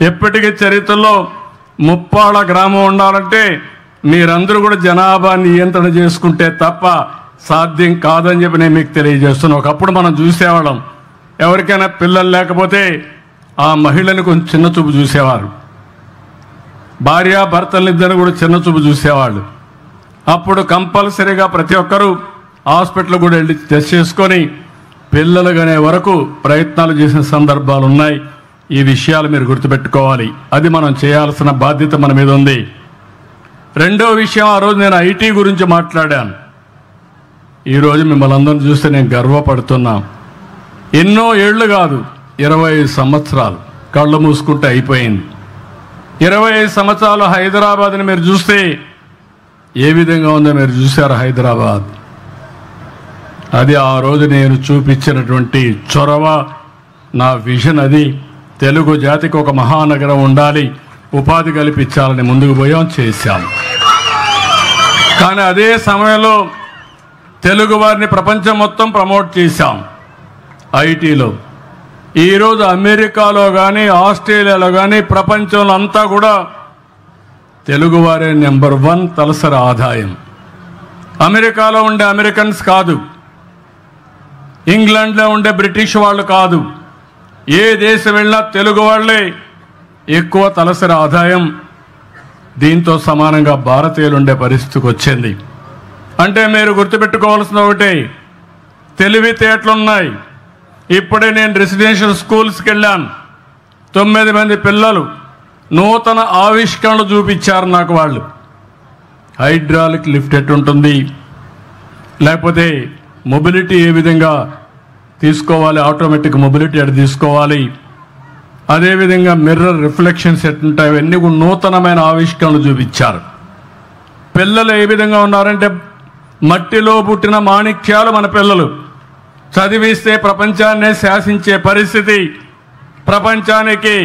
ఎప్పటికీ చరిత్రలో ముప్పాళ్ళ గ్రామం ఉండాలంటే మీరందరూ కూడా జనాభా నియంత్రణ చేసుకుంటే తప్ప సాధ్యం కాదని చెప్పి నేను మీకు తెలియజేస్తున్నాను. ఒకప్పుడు మనం చూసేవాళ్ళం, ఎవరికైనా పిల్లలు లేకపోతే ఆ మహిళని కొంచెం చిన్న చూపు చూసేవారు, భార్యాభర్తలిద్దరిని కూడా చిన్న చూపు చూసేవాళ్ళు. అప్పుడు కంపల్సరీగా ప్రతి ఒక్కరూ హాస్పిటల్ కూడా వెళ్ళి టెస్ట్ చేసుకొని పిల్లలు కనే వరకు ప్రయత్నాలు చేసిన సందర్భాలు ఉన్నాయి. ఈ విషయాలు మీరు గుర్తుపెట్టుకోవాలి. అది మనం చేయాల్సిన బాధ్యత మన మీద ఉంది. రెండో విషయం, ఆ రోజు నేను ఐటీ గురించి మాట్లాడాను. ఈరోజు మిమ్మల్ని అందరం చూస్తే నేను గర్వపడుతున్నా. ఎన్నో ఏళ్ళు కాదు, 25 సంవత్సరాలు కళ్ళు మూసుకుంటే అయిపోయింది. 25 సంవత్సరాలు హైదరాబాద్ని మీరు చూస్తే ఏ విధంగా ఉందో మీరు చూశారు. హైదరాబాద్ అది ఆ రోజు నేను చూపించినటువంటి చొరవ, నా విజన్. అది తెలుగు జాతికి ఒక మహానగరం ఉండాలి, ఉపాధి కల్పించాలని ముందుకు పోయాం, చేశాం. కానీ అదే సమయంలో తెలుగు వారిని ప్రపంచం మొత్తం ప్రమోట్ చేశాం ఐటీలో. ఈరోజు అమెరికాలో కానీ ఆస్ట్రేలియాలో కానీ ప్రపంచంలో అంతా కూడా తెలుగువారే నెంబర్ 1 తలసరి ఆదాయం. అమెరికాలో ఉండే అమెరికన్స్ కాదు, ఇంగ్లాండ్లో ఉండే బ్రిటిష్ వాళ్ళు కాదు, ఏ దేశం వెళ్ళినా తెలుగు వాళ్ళే ఎక్కువ తలసరి ఆదాయం. దీంతో సమానంగా భారతీయులు ఉండే పరిస్థితికి వచ్చింది. అంటే మీరు గుర్తుపెట్టుకోవాల్సిన ఒకటే, తెలివితేటలున్నాయి. ఇప్పుడే నేను రెసిడెన్షియల్ స్కూల్స్కి వెళ్ళాను. 9 మంది పిల్లలు నూతన ఆవిష్కరణలు చూపించారు నాకు. వాళ్ళు హైడ్రాలిక్ లిఫ్ట్ ఎట్టుంటుంది, లేకపోతే మొబిలిటీ ఏ విధంగా తీసుకోవాలి, ఆటోమేటిక్ మొబిలిటీ ఎటు తీసుకోవాలి, అదేవిధంగా మిర్రర్ రిఫ్లెక్షన్స్ ఎట్టుంటాయి, ఇవన్నీ కూడా నూతనమైన ఆవిష్కరణలు చూపించారు. పిల్లలు ఏ విధంగా ఉన్నారంటే మట్టిలో పుట్టిన మాణిక్యాలు మన పిల్లలు. చదివిస్తే ప్రపంచాన్నే శాసించే పరిస్థితి, ప్రపంచానికి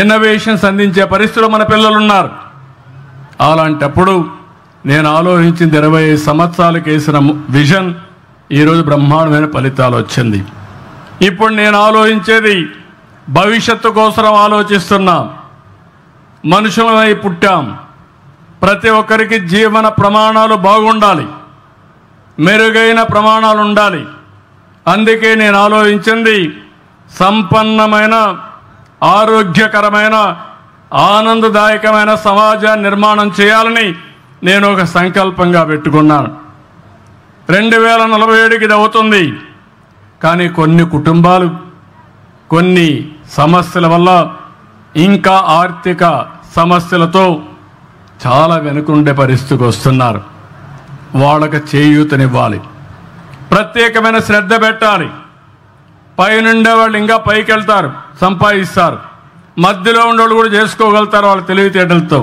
ఇన్నోవేషన్స్ అందించే పరిస్థితిలో మన పిల్లలు ఉన్నారు. అలాంటప్పుడు నేను ఆలోచించింది 25 సంవత్సరాలకు వేసిన విజన్ ఈరోజు బ్రహ్మాండమైన ఫలితాలు వచ్చింది. ఇప్పుడు నేను ఆలోచించేది భవిష్యత్తు కోసం ఆలోచిస్తున్నాం. మనుషులమై పుట్టాం, ప్రతి ఒక్కరికి జీవన ప్రమాణాలు బాగుండాలి, మెరుగైన ప్రమాణాలు ఉండాలి. అందుకే నేను ఆలోచించింది సంపన్నమైన, ఆరోగ్యకరమైన, ఆనందదాయకమైన సమాజాన్ని నిర్మాణం చేయాలని నేను ఒక సంకల్పంగా పెట్టుకున్నాను. 2047కి ఇది అవుతుంది. కానీ కొన్ని కుటుంబాలు కొన్ని సమస్యల వల్ల, ఇంకా ఆర్థిక సమస్యలతో చాలా వెనుకుండే పరిస్థితికి వస్తున్నారు. వాళ్ళకి చేయూతనివ్వాలి, ప్రత్యేకమైన శ్రద్ధ పెట్టాలి. పైనుండే వాళ్ళు ఇంకా పైకి వెళ్తారు, సంపాదిస్తారు. మధ్యలో ఉండేవాళ్ళు కూడా చేసుకోగలుగుతారు వాళ్ళ తెలివితేటలతో.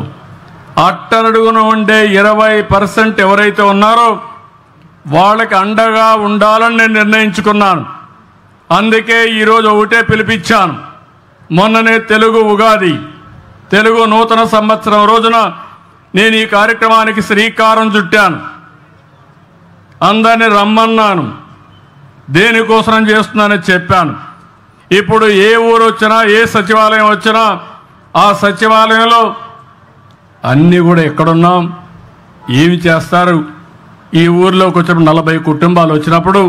అట్టడుగున ఉండే 20% ఎవరైతే ఉన్నారో వాళ్ళకి అండగా ఉండాలని నేను నిర్ణయించుకున్నాను. అందుకే ఈరోజు ఒకటే పిలిపించాను. మొన్ననే తెలుగు ఉగాది, తెలుగు నూతన సంవత్సరం రోజున నేను ఈ కార్యక్రమానికి శ్రీకారం చుట్టాను. అందరినీ రమ్మన్నాను, దేనికోసం చేస్తున్నానని చెప్పాను. ఇప్పుడు ఏ ఊరు వచ్చినా, ఏ సచివాలయం వచ్చినా, ఆ సచివాలయంలో అన్నీ కూడా ఎక్కడున్నాం, ఏమి చేస్తారు, ఈ ఊర్లోకి వచ్చినప్పుడు 40 కుటుంబాలు వచ్చినప్పుడు